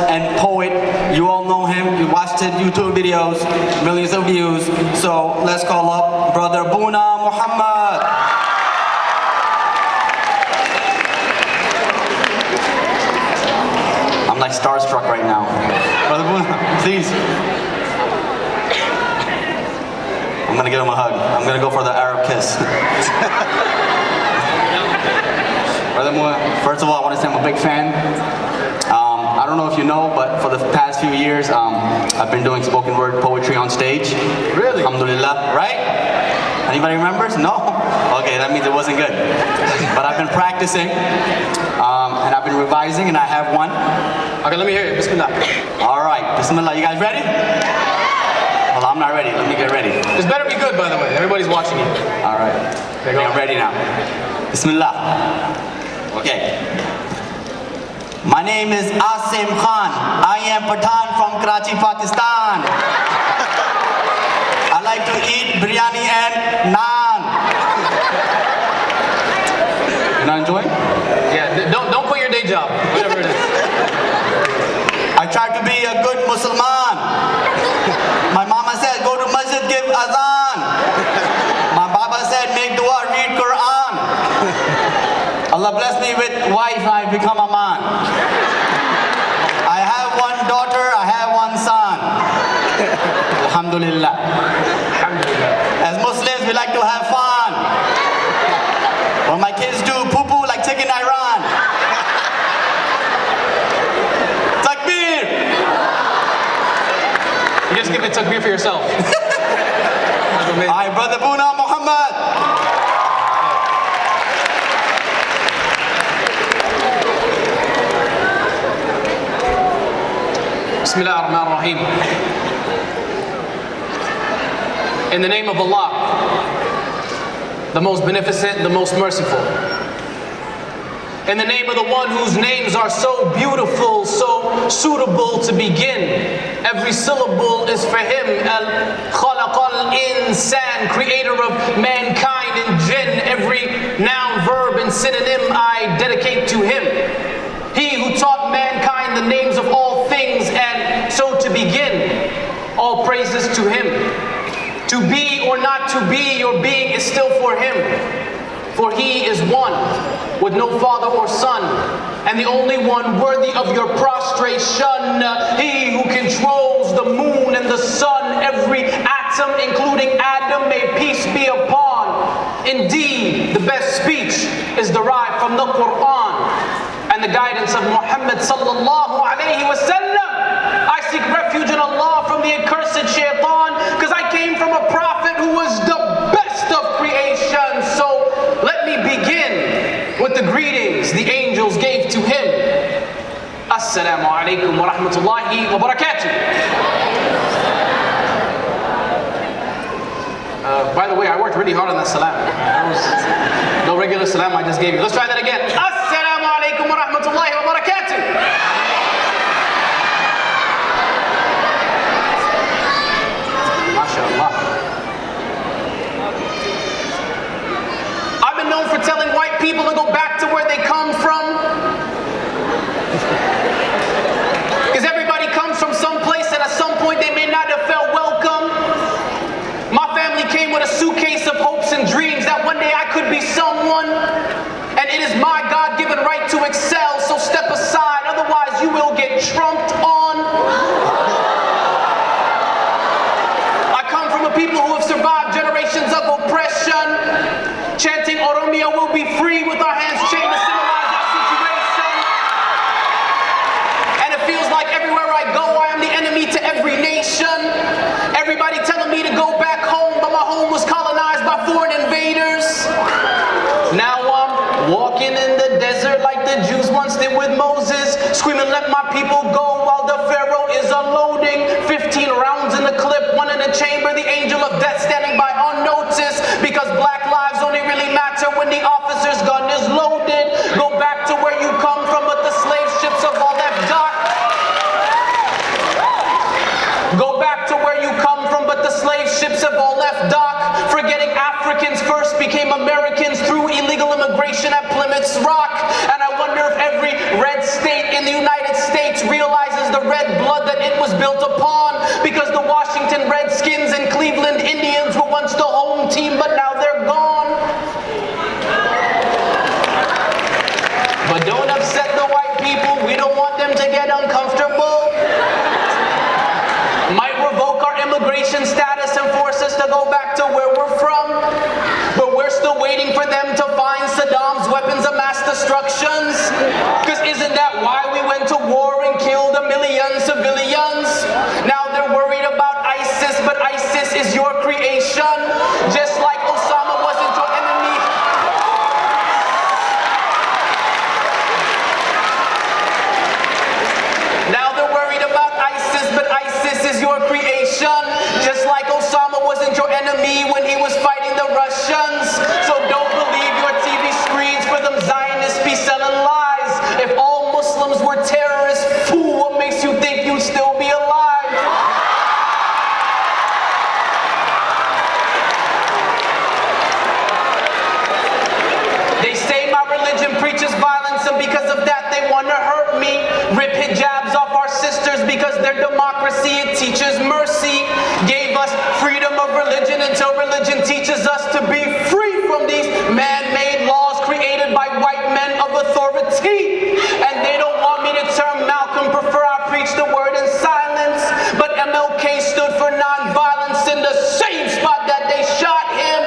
and poet. You all know him. You watched his YouTube videos, millions of views. So let's call up Brother Boona Mohammad. I'm like starstruck right now. Brother Boona, please. I'm gonna give him a hug. I'm gonna go for the Arab kiss. Brother Boona, first of all, I want to say I'm a big fan. I don't know if you know, but for the past few years, I've been doing spoken word poetry on stage. Really? Alhamdulillah, right? Anybody remembers? No? Okay, that means it wasn't good. But I've been practicing, and I've been revising, and I have one. Okay, let me hear it. Bismillah. All right, Bismillah. You guys ready? Well, I'm not ready. Let me get ready. This better be good, by the way. Everybody's watching you. All right. Okay, I'm ready now. Bismillah. Okay. My name is Asim Khan. I am Pathan from Karachi, Pakistan. I like to eat biryani and naan. You're not enjoying? Yeah, don't quit your day job, whatever it is. I try to be a good Muslim. My mama said, go to masjid, give azan. My baba said, make dua, read Quran. Allah bless me with wife, I become a man. I have one daughter, I have one son. Alhamdulillah. As Muslims, we like to have fun. When my kids do poo-poo like chicken Iran. Takbir! You just give it takbir for yourself. Hi, Brother Boona Mohammad. Bismillah ar-Rahman ar-Rahim. In the name of Allah, the most beneficent, the most merciful. In the name of the one whose names are so beautiful, so suitable to begin. Every syllable is for him. Al-Khalaq al-Insan, creator of mankind and jinn. Every noun, verb, and synonym I dedicate to him. He who taught mankind the names of all things, and so to begin, all praises to him. To be or not to be, your being is still for him. For he is one, with no father or son, and the only one worthy of your prostration. He who controls the moon and the sun, every atom, including Adam, may peace be upon. Indeed, the best speech is derived from the Quran and the guidance of Mohammed sallallahu alayhi wa sallam. I seek refuge in Allah from the accursed shaitan, because I came from a prophet who was the best of creation. So let me begin with the greetings the angels gave to him. Assalamu alaikum wa rahmatullahi wa barakatuh. By the way, I worked really hard on that salam. That was no regular salam I just gave you. Let's try that again. Assalamu alaikum wa rahmatullahi wa barakatuh. MashaAllah. I've been known for telling white people to go back to where they come from. Because everybody comes from some place, and at some point they may not have felt welcome. My family came with a suitcase of hopes and dreams that one day I could be someone. And it is my God-given right to excel, so step aside, otherwise you will get trumped on. I come from a people who have survived generations of oppression, chanting Oromia will be free with our hands chained to symbolize our situation. And it feels like everywhere I go, I am the enemy to every nation. Everybody telling me to go back home, but my home was colonized by foreign invaders. Now I'm walking in the desert like the Jews once did with Moses, screaming, let my people go, while the Pharaoh is unloading 15 rounds in the clip, one in the chamber, the angel of death standing by unnoticed, because black lives only really matter when the officer's gun is loaded. Go back to where you come from, but the slave ships have all left dock. Go back to where you come from, but the slave ships have all left dock. Forgetting Africans first became Americans through illegal immigration at Plymouth's Rock. And I wonder if every red state in the United States realizes the it was built upon, because the Washington Redskins and Cleveland Indians were once the home team, but now they're gone. But don't upset the white people. We don't want them to get uncomfortable. Might revoke our immigration status and force us to go back to where we're from. But we're still waiting for them to find Saddam's weapons of mass destructions. Because isn't that why we went to war and killed a million civilians? Now they're worried about ISIS, but ISIS is your creation. Just like Osama wasn't your enemy. Now they're worried about ISIS, but ISIS is your creation. Just like Osama wasn't your enemy when he was fighting the Russians. So don't believe your TV screens, for them Zionists be selling lies. If all Muslims were terrorists, fool, what makes you think you'd still be alive? They say my religion preaches violence, and because of that they want to hurt me. Rip hijabs off our sisters because their democracy, it teaches mercy. Gave us freedom of religion until religion teaches us to be free from these man-made laws created by white men of authority. And they don't want me to turn Malcolm, prefer I preach the word in silence. But MLK stood for non-violence in the same spot that they shot him.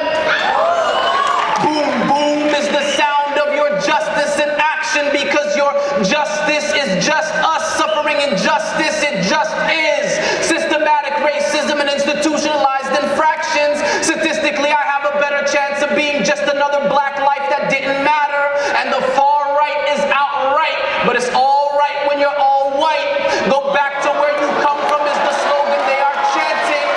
Boom, boom is the sound of your justice in action, because your justice is just us suffering injustice. It just is. Systematic racism and institutionalized infractions. Statistically, I have a better chance of being just another black life that didn't matter. And the far right is outright, but it's all right when you're all white. Go back to where you come from is the slogan they are chanting.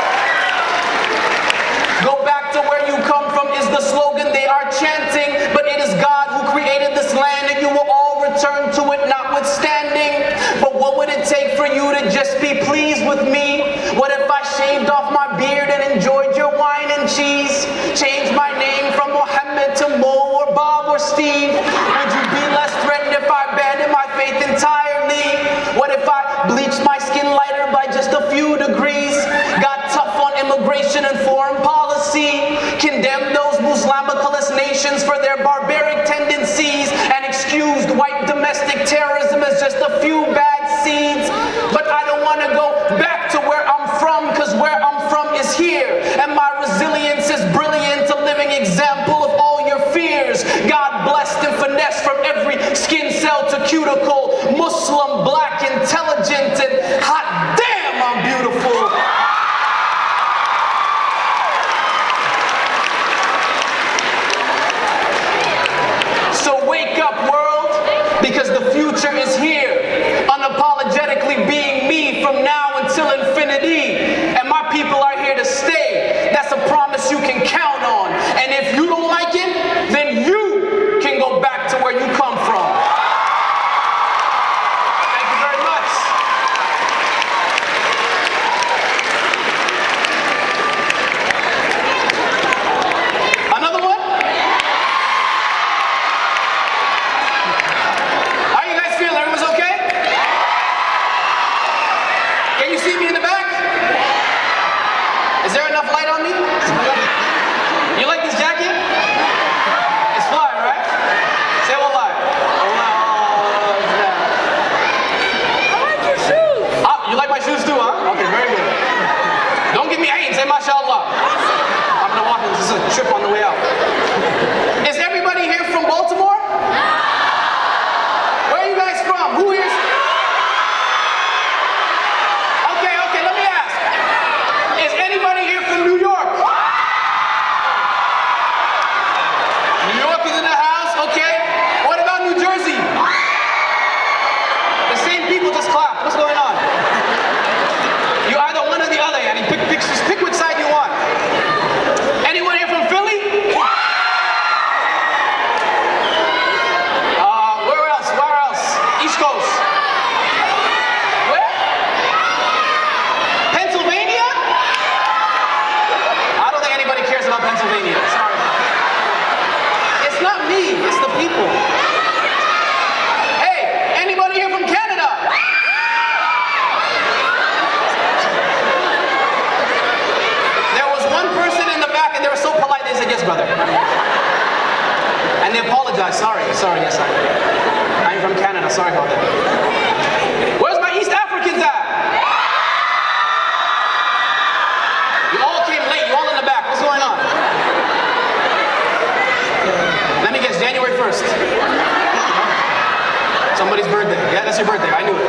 Go back to where you come from is the slogan they are chanting. But it is God who created this land, and you will all return to it notwithstanding. But what would it take for you to just be pleased with me? What if I shaved off my beard and enjoyed your wine and cheese? Changed my name from Mohammed to Mo or Bob or Steve? Would you be less threatened if I abandoned my faith entirely? What if I bleached my skin lighter by just a few degrees? Got tough on immigration and foreign policy? Condemned those Muslimicalist nations for their barbaric tendencies, and excused white domestic terrorism as just a few bad seeds? But I don't want to go back to where I'm from, because where I'm from is here. And my resilience is brilliant, a living example of all your fears. God blessed and finessed from every skin cell to cuticle. Muslim, black, intelligent, and hot damn, I'm beautiful. So wake up, world, because the future is here. Unapologetically being me from now until infinity. And my people are here to stay. That's a promise you can count on. And if you don't like it, then you can go back to where you come from. Thank you very much. Another one? How you guys feeling? Everyone's okay? Can you see me in the back? Is there enough light on me? You like this jacket? It's flying, right? Say wallah. I like your shoes. Ah, you like my shoes too, huh? Okay, very good. Don't give me ain, say mashallah. I'm gonna walk in, this is a trip on the way out. Is everybody here from Baltimore? Where are you guys from? Who here's... Okay, let me ask. Is anybody here from New York? New York is in the house, okay. What about New Jersey? The same people just clap. What's going on? You either one or the other, and pick which side you want. Anyone here from Philly? Where else? East Coast. Where? Pennsylvania? I don't think anybody cares about Pennsylvania. Sorry. It's not me, it's the people. Hey, anybody here from Canada? apologize. Sorry, yes, I'm from Canada. Sorry about that. Where's my East Africans at? You all came late. You all in the back. What's going on? Let me guess. January 1st. Somebody's birthday. Yeah, that's your birthday. I knew it.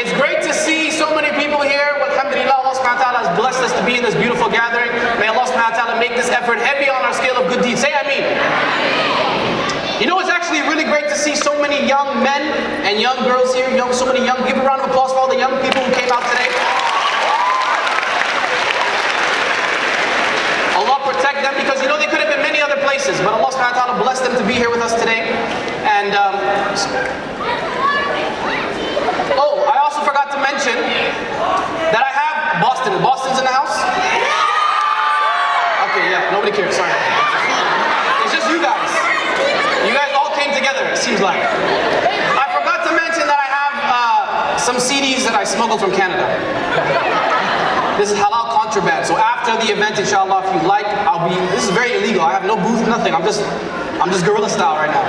It's great to see so many people here. Alhamdulillah, Allah subhanahu wa ta'ala has blessed us to be in this beautiful gathering. May Allah subhanahu wa ta'ala make this effort heavy on our scale of good deeds. Say Ameen. You know, it's actually really great to see so many young men and young girls here. So many young, give a round of applause for all the young people who came out today. Allah protect them, because you know they could have been many other places, but Allah subhanahu wa ta'ala blessed them to be here with us today. And I also forgot to mention that I have Boston. Boston's in the house? Okay, yeah, nobody cares, sorry. It's just you guys. You guys all came together, it seems like. I forgot to mention that I have some CDs that I smuggled from Canada. This is halal contraband, so after the event, inshallah, if you like, this is very illegal. I have no booth, nothing. I'm just guerrilla style right now.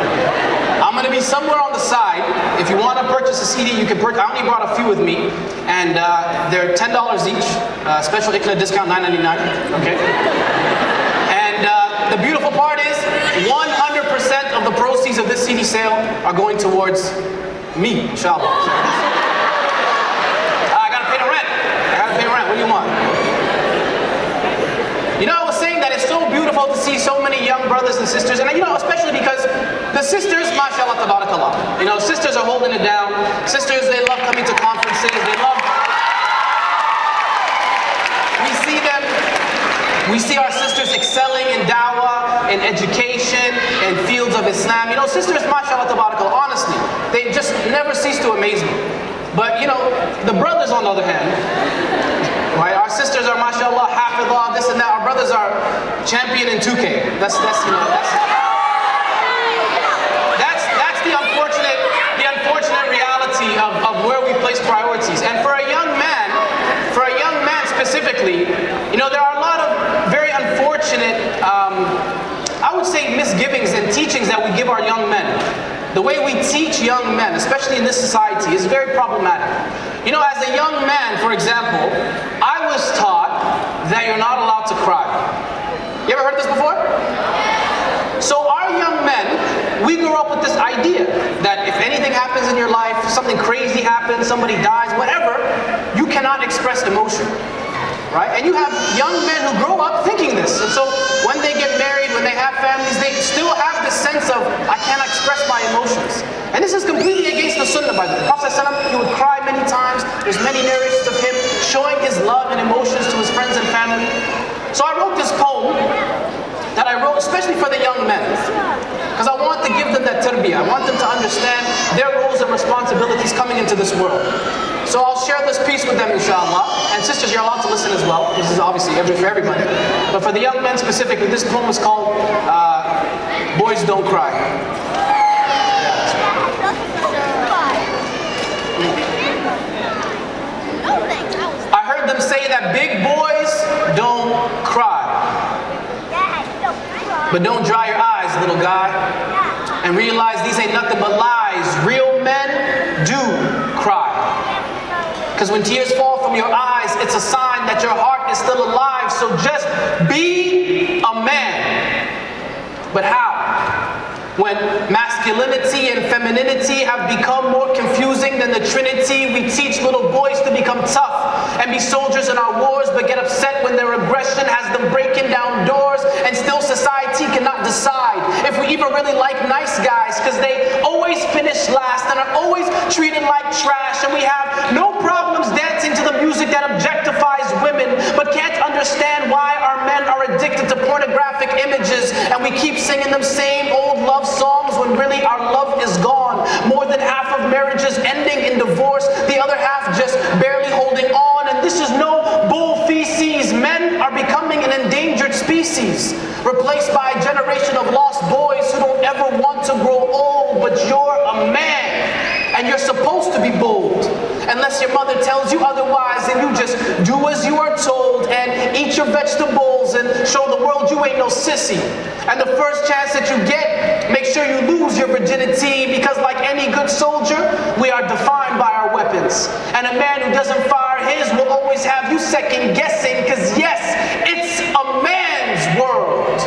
I'm gonna be somewhere on the side. If you wanna purchase a CD, you can purchase. I only brought a few with me, and they're $10 each. Special ICNA discount, $9.99, okay? And the beautiful part is, 100% of the proceeds of this CD sale are going towards me, inshallah. I gotta pay the rent. What do you want? You know, I was saying that it's so beautiful to see so many young brothers and sisters, and you know, especially because the sisters, mashallah, tabarakallah. You know, sisters are holding it down. Sisters, they love coming to conferences. They love. We see our sisters excelling in dawah, in education, in fields of Islam. You know, sisters, mashallah, tabarakallah, honestly, they just never cease to amaze me. But you know, the brothers on the other hand, right? Our sisters are mashallah, hafidhah, this and that. Our brothers are champion in 2K. That's the unfortunate reality of where we place priorities. And for a young man specifically, you know, there are a lot of very unfortunate, I would say, misgivings and teachings that we give our young men. The way we teach young men, especially in this society, is very problematic. You know, as a young man, for example, I was taught that you're not allowed to cry. You ever heard this before? So our young men, we grew up with this idea that if anything happens in your life, something crazy happens, somebody dies, whatever, you cannot express emotion. Right? And you have young men who grow up thinking this. And so when they get married, when they have families, they still have this sense of, I can't express my emotions. And this is completely against the Sunnah, by the way. The Prophet ﷺ, he would cry many times. There's many narrations of him showing his love and emotions to his friends and family. So I wrote this poem that I wrote especially for the young men, because I want to give them that tarbiyah. I want them to understand their roles and responsibilities coming into this world. So I'll share this piece with them, inshallah. And sisters, you're allowed to listen as well. This is obviously for everybody. But for the young men specifically, this poem is called Boys Don't Cry. I heard them say that big boys don't cry. But don't dry your eyes, little guy, and realize these ain't nothing but lies. Real men do cry. Because when tears fall from your eyes, it's a sign that your heart is still alive. So just be a man. But how? When masculinity and femininity have become more confusing than the Trinity, we teach little boys to become tough and be soldiers in our wars, but get upset when their aggression has them breaking down doors, and still society cannot decide if we even really like nice guys, because they always finish last and are always treated like trash, and we have no problems dancing to the music that objectifies women, but can't understand why our men are addicted to pornographic images, and we keep singing them same old love songs when really our love is gone. More than half of marriages ending in divorce, the other half just barely holding on, and this is no bull feces. Men are becoming an endangered species, replaced by a generation of lost boys who don't ever want to grow old. But you're a man, and you're supposed to be bold. Unless your mother tells you otherwise, then you just do as you are told and eat your vegetables and show the world you ain't no sissy. And the first chance that you get, make sure you lose your virginity, because like any good soldier, we are defined by our weapons. And a man who doesn't fire his will always have you second guessing, because yes, it's a man's world.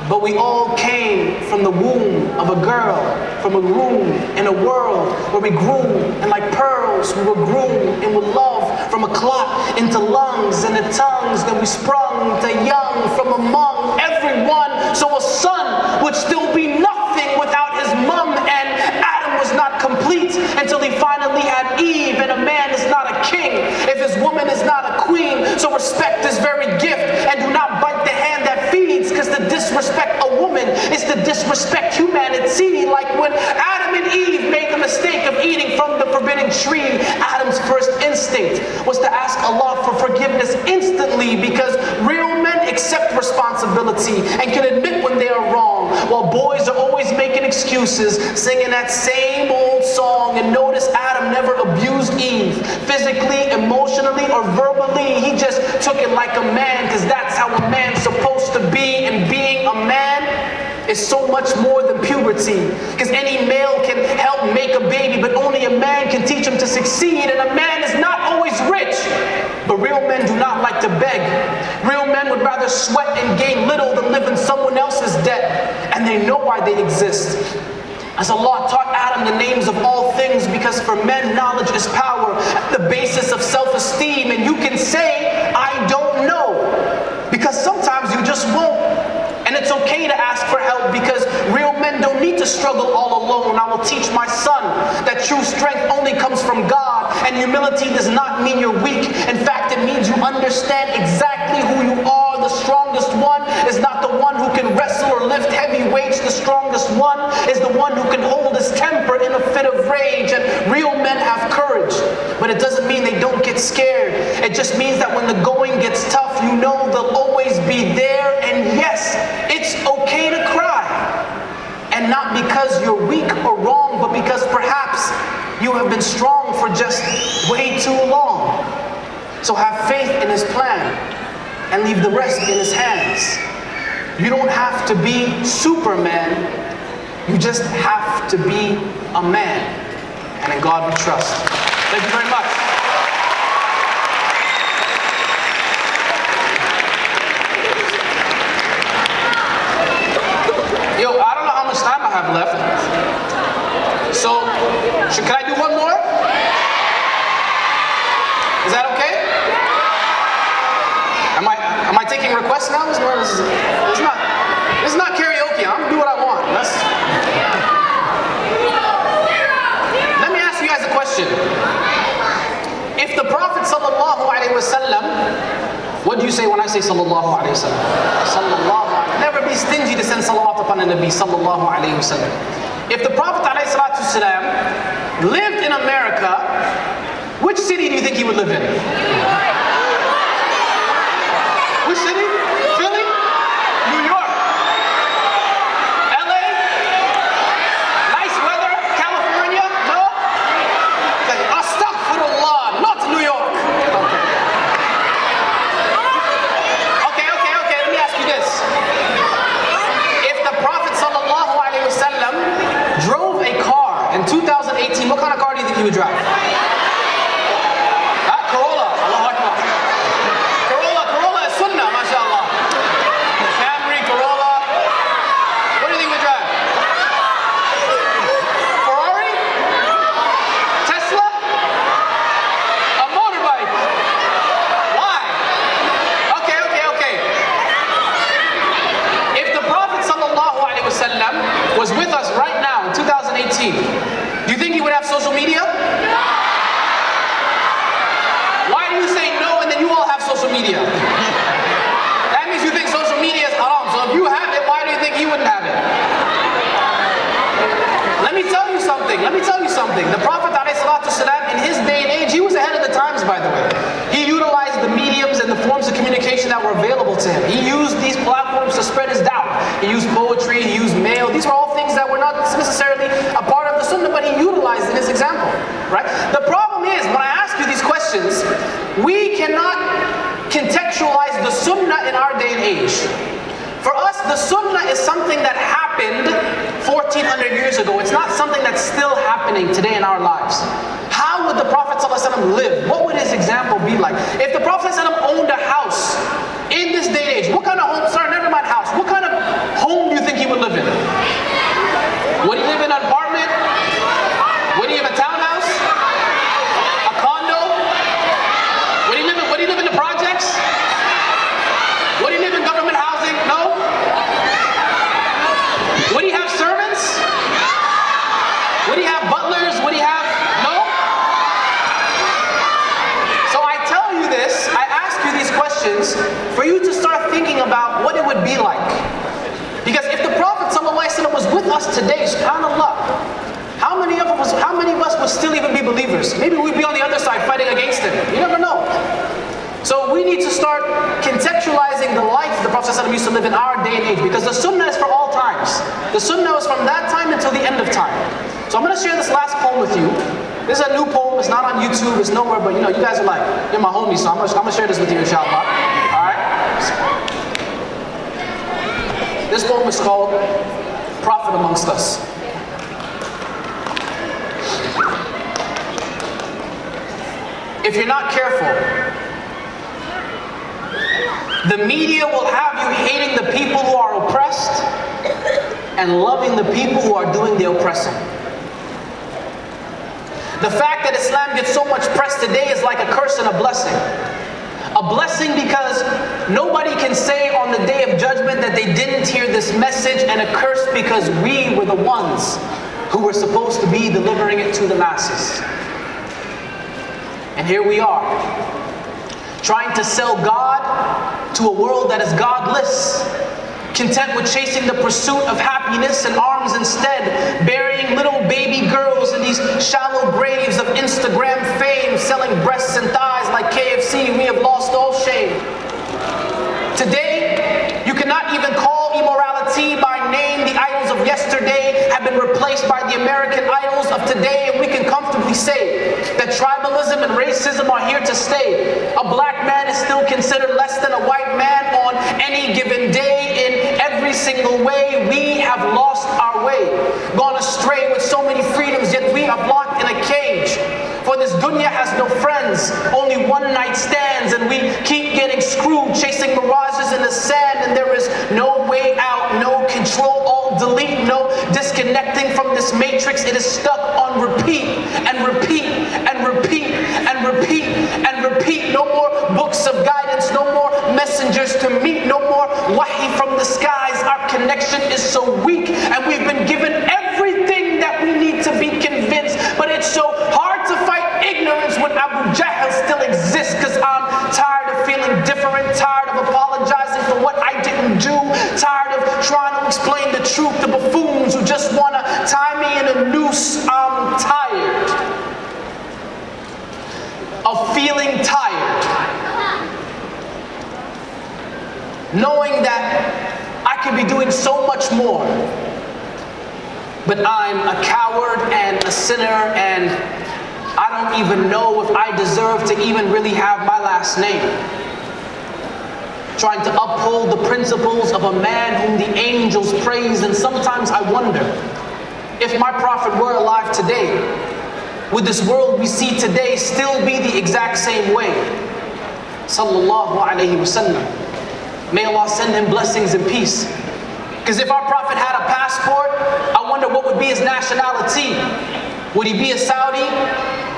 But we all came from the womb of a girl, from a room in a world where we grew, and like pearls, we were groomed and with love, from a clot into lungs and the tongues, then we sprung to young from among everyone. So a son would still be nothing without his mom, and Adam was not complete until he finally had Eve, and a man is not a king if his woman is not a queen. So respect this very gift, and do not bite the hand that feeds, because to disrespect a woman is to disrespect humanity. Like when Adam and Eve made the mistake of eating from the forbidden tree, Adam's first instinct was to ask Allah for forgiveness instantly, because real men accept responsibility and can admit when they are wrong, while boys are always making excuses, singing that same old song. And notice Adam never abused Eve, physically, emotionally, or verbally. He just took it like a man, because that's how a man's supposed to be. And being a man is so much more than puberty, because any male can help make a baby, but only a man can teach him to succeed. And a man is not always rich, but real men do not like to beg. Real men would rather sweat and gain little than live in someone else's debt, and they know why they exist. As Allah taught Adam the names of all things, because for men knowledge is power, at the basis of self-esteem. And you can say, I don't know, because sometimes you just won't. And it's okay to ask for help, because real men don't need to struggle all alone. I will teach my son that true strength only comes from God, and humility does not mean you're weak. In fact, it means you understand exactly who you are. The strongest one is not the one who can wrestle or lift heavy weights. The strongest one is the one who can hold his temper in a fit of rage. And real men have courage, but it doesn't mean they don't get scared. It just means that when the going gets tough, you know they'll always be there. And yes, it's okay to cry. And not because you're weak or wrong, but because perhaps you have been strong for just way too long. So have faith in His plan and leave the rest in His hands. You don't have to be Superman. You just have to be a man. And in God we trust. Thank you very much. Yo, I don't know how much time I have left. So, can I do one more? Is that okay? Am I taking requests now? This is not karaoke. I'm gonna do what I want. Let me ask you guys a question. If the Prophet sallallahu alaihi wasallam, what do you say when I say sallallahu alaihi wasallam? Sallallahu alaihi. Never be stingy to send salawat upon the Nabi sallallahu alaihi wasallam. If the Prophet alaihi salatu wasalam lived in America, which city do you think he would live in? Which city? Philly? New York? LA? Nice weather? California? No? Astaghfirullah, not New York. Okay, let me ask you this. If the Prophet sallallahu alaihi wasallam drove a car in 2018, what kind of car do you think he would drive? Corolla. Allahu Akbar. Corolla is Sunnah, mashallah. Camry, Corolla. What do you think we drive? Ferrari? Tesla? A motorbike? Why? Okay. If the Prophet sallallahu alaihi wasallam was with us right now in 2018, do you think he would have social media? Why do you say no and then you all have social media? That means you think social media is haram. So if you have it, why do you think he wouldn't have it? Let me tell you something. The Prophet ﷺ, in his day and age, he was ahead of the times, by the way. He utilized the mediums and the forms of communication that were available to him. He used these platforms to spread his da'wah. He used poetry, he used mail. These were all things that were not necessarily a part of the Sunnah, but he utilized in his example. Right? The problem is, when I ask you these questions, we cannot contextualize contextualize the Sunnah in our day and age. For us, the Sunnah is something that happened 1400 years ago. It's not something that's still happening today in our lives. How would the Prophet ﷺ live? What would his example be like? If the Prophet ﷺ owned a house in this day and age, what kind of home, sorry, never mind house, what kind of home do you think he would live in? Would he live in an apartment? Would he have a townhouse? A condo? Would he live in the projects? Would he live in government housing? No? Would he have servants? Would he have butlers? Would he have, no? So I tell you this, I ask you these questions for you to start thinking about what it would be like. Because if the Prophet ﷺ was with us today, subhanAllah, how many of us would still even be believers? Maybe we'd be on the other side fighting against him. You never know. So we need to start contextualizing the life the Prophet ﷺ used to live in our day and age, because the Sunnah is for all times. The Sunnah is from that time until the end of time. So I'm going to share this last poem with you. This is a new poem. It's not on YouTube. It's nowhere. But you know, you guys are like, you're my homies. So I'm going to share this with you, inshallah. All right? This poem is called Prophet Amongst Us. If you're not careful, the media will have you hating the people who are oppressed and loving the people who are doing the oppressing. The fact that Islam gets so much press today is like a curse and a blessing. A blessing because nobody can say on the day of judgment that they didn't hear this message, and a curse because we were the ones who were supposed to be delivering it to the masses. And here we are, trying to sell God to a world that is godless, content with chasing the pursuit of happiness and arms instead, burying little baby girls in these shallow graves of Instagram fame, selling breasts and thighs like KFC. We have lost all shame. Today, you cannot even call immorality by name. The idols of yesterday have been replaced by the American idols of today, and we can comfortably say that tribalism and racism are here to stay. A black man is still considered less than a white man on any given day. In every single way, we have lost our way, gone astray with so many freedoms, yet we are locked in a cage. For this dunya has no friends, only one night stands, and we keep getting screwed, chasing mirages in the sand, and there is no way out, no control, alt delete, no disconnecting from this matrix. It is stuck on repeat, and repeat, and repeat, and repeat, and repeat. No more books of guidance, no more messengers to meet, no more wahi from the skies. Our connection is so weak, and we've been given everything that we need to be convinced, but it's so hard to fight ignorance when Abu Jahl still exists, because I'm tired of feeling different, tired of apologizing for what I didn't do, tired of trying to explain the truth to buffoons who just want to tie me in a noose. I'm tired of feeling tired, knowing that I could be doing so much more, but I'm a coward and a sinner, and I don't even know if I deserve to even really have my last name. Trying to uphold the principles of a man whom the angels praise, and sometimes I wonder, if my Prophet were alive today, would this world we see today still be the exact same way? Sallallahu alayhi wasallam. May Allah send him blessings and peace. Because if our Prophet had a passport, I wonder what would be his nationality. Would he be a Saudi?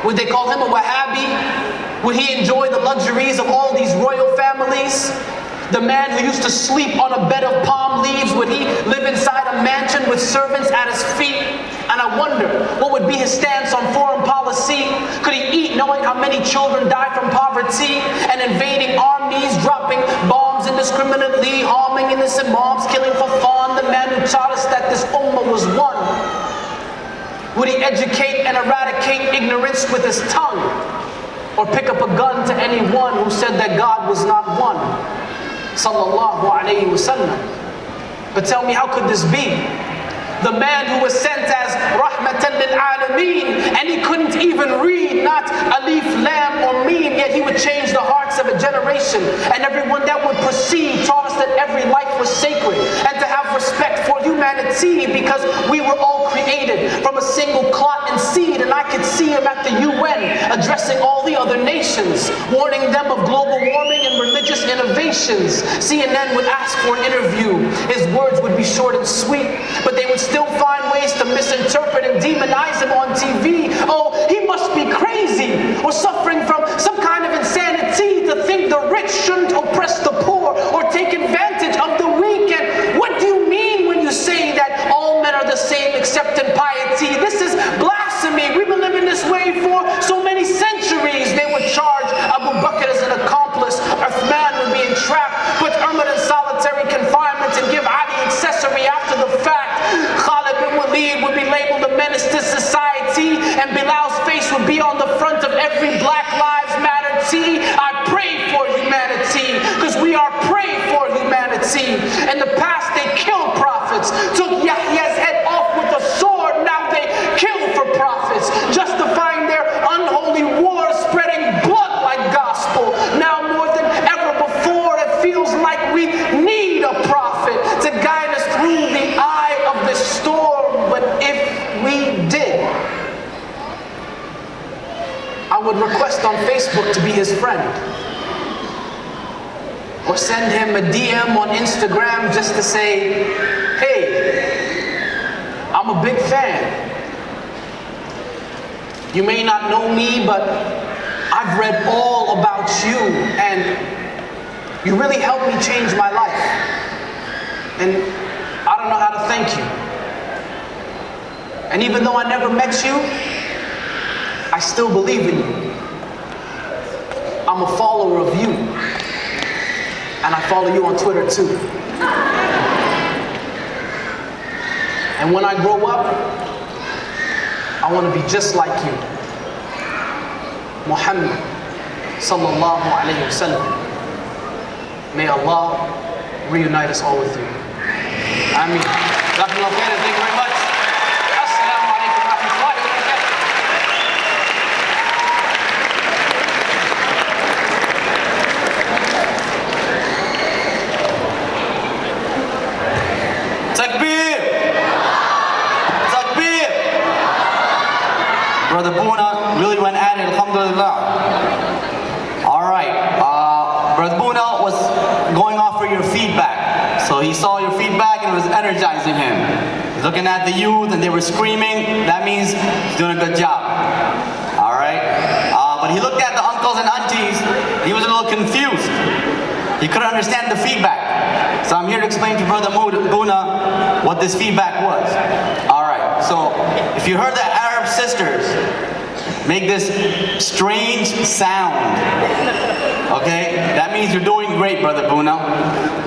Would they call him a Wahhabi? Would he enjoy the luxuries of all these royal families? The man who used to sleep on a bed of palm leaves, would he live inside a mansion with servants at his feet? And I wonder, what would be his stance on foreign policy? Could he eat knowing how many children die from poverty and invading armies, dropping bombs indiscriminately, harming innocent moms, killing for fun? The man who taught us that this ummah was one. Would he educate and eradicate ignorance with his tongue? Or pick up a gun to anyone who said that God was not one? Sallallahu alayhi wasallam. But tell me, how could this be? The man who was sent as rahmatan lil alameen, and he couldn't even read, not alif, lam, or meen, yet he would change the heart hearts of a generation, and everyone that would proceed taught us that every life was sacred, and to have respect for humanity, because we were all created from a single clot and seed. And I could see him at the UN addressing all the other nations, warning them of global warming and religious innovations. CNN would ask for an interview. His words would be short and sweet, but they would still find ways to misinterpret and demonize him on TV. Oh, he must be crazy or suffering from some kind of insanity to think the rich shouldn't oppress the poor or take advantage of the weak. And what do you mean when you say that all men are the same except in piety? This is blasphemy. We've been living this way for so many centuries. They would charge Abu Bakr as an accomplice. Uthman would be entrapped, put Umar in solitary confinement, and give Ali accessory after the fact. Khalid bin Walid would be labeled a menace to society, and Bilal's face would be on the front of every Black Lives Matter tee. I pray for humanity, because we are praying for humanity. In the past, they killed prophets, took Yahya's head off with a sword. Now they kill for prophets, justifying their unholy wars, spreading blood like gospel. Now more than ever before, it feels like we need a prophet to guide us through the eye of the storm. But if we did, I would request on Facebook to be his friend, or send him a DM on Instagram just to say, hey, I'm a big fan. You may not know me, but I've read all about you, and you really helped me change my life. And I don't know how to thank you. And even though I never met you, I still believe in you. I'm a follower of you. And I follow you on Twitter too. And when I grow up, I want to be just like you. Mohammed sallallahu alayhi wa sallam. May Allah reunite us all with you. Ameen. Thank you very much. Assalamu alaikum wa rahmatullahi wa barakatuh. Takbir! Takbir! Brother Boona really went at it, alhamdulillah. Alright, Brother Boona was going off for your feedback. So he saw your feedback and it was energizing him. He's looking at the youth and they were screaming. That means he's doing a good job. Alright? But he looked at the uncles and aunties and he was a little confused. He couldn't understand the feedback. So I'm here to explain to Brother Boona what this feedback was. Alright, so if you heard the Arab sisters make this strange sound, okay, that means you're doing great, Brother Boona.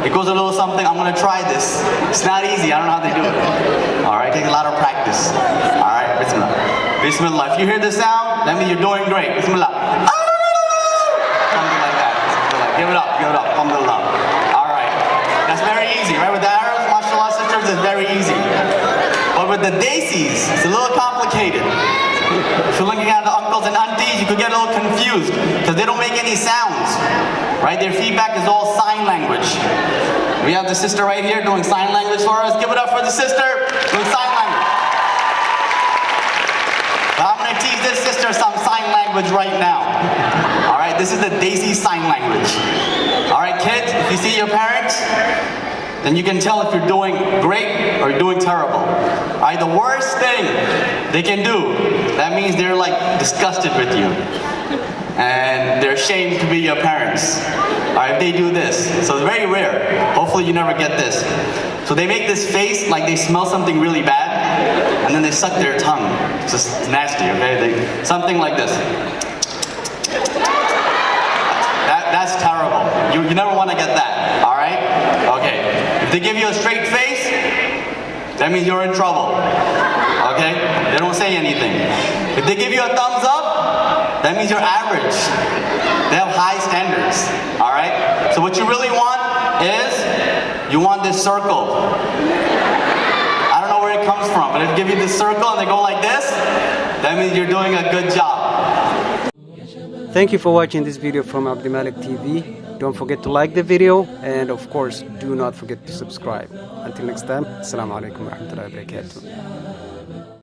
It goes a little something, I'm gonna try this. It's not easy, I don't know how they do it. Alright, takes a lot of practice. Alright, Bismillah. Bismillah. If you hear the sound, that means you're doing great. Bismillah. Something like that. Give it up, alhamdulillah. Alright, that's very easy, right? With the Arabs, mashallah sisters, it's very easy. But with the Desis, it's a little complicated. If you're looking at the uncles and aunties, you could get a little confused because they don't make any sounds, right? Their feedback is all sign language. We have the sister right here doing sign language for us. Give it up for the sister doing sign language. But I'm going to teach this sister some sign language right now. All right, this is the Desi sign language. All right, kids, if you see your parents, then you can tell if you're doing great or doing terrible. All right, the worst thing they can do, that means they're like disgusted with you. And they're ashamed to be your parents. All right, if they do this. So it's very rare. Hopefully you never get this. So they make this face like they smell something really bad, and then they suck their tongue. It's just nasty, okay? Something like this. That's terrible. You never want to get that, all right? Okay. If they give you a straight face, that means you're in trouble, okay? They don't say anything. If they give you a thumbs up, that means you're average. They have high standards, all right? So what you really want is, you want this circle. I don't know where it comes from, but if they give you this circle and they go like this, that means you're doing a good job. Thank you for watching this video from Abdimalik TV. Don't forget to like the video, and of course, do not forget to subscribe. Until next time, Assalamu alaikum wa rahmatullahi wa barakatuh.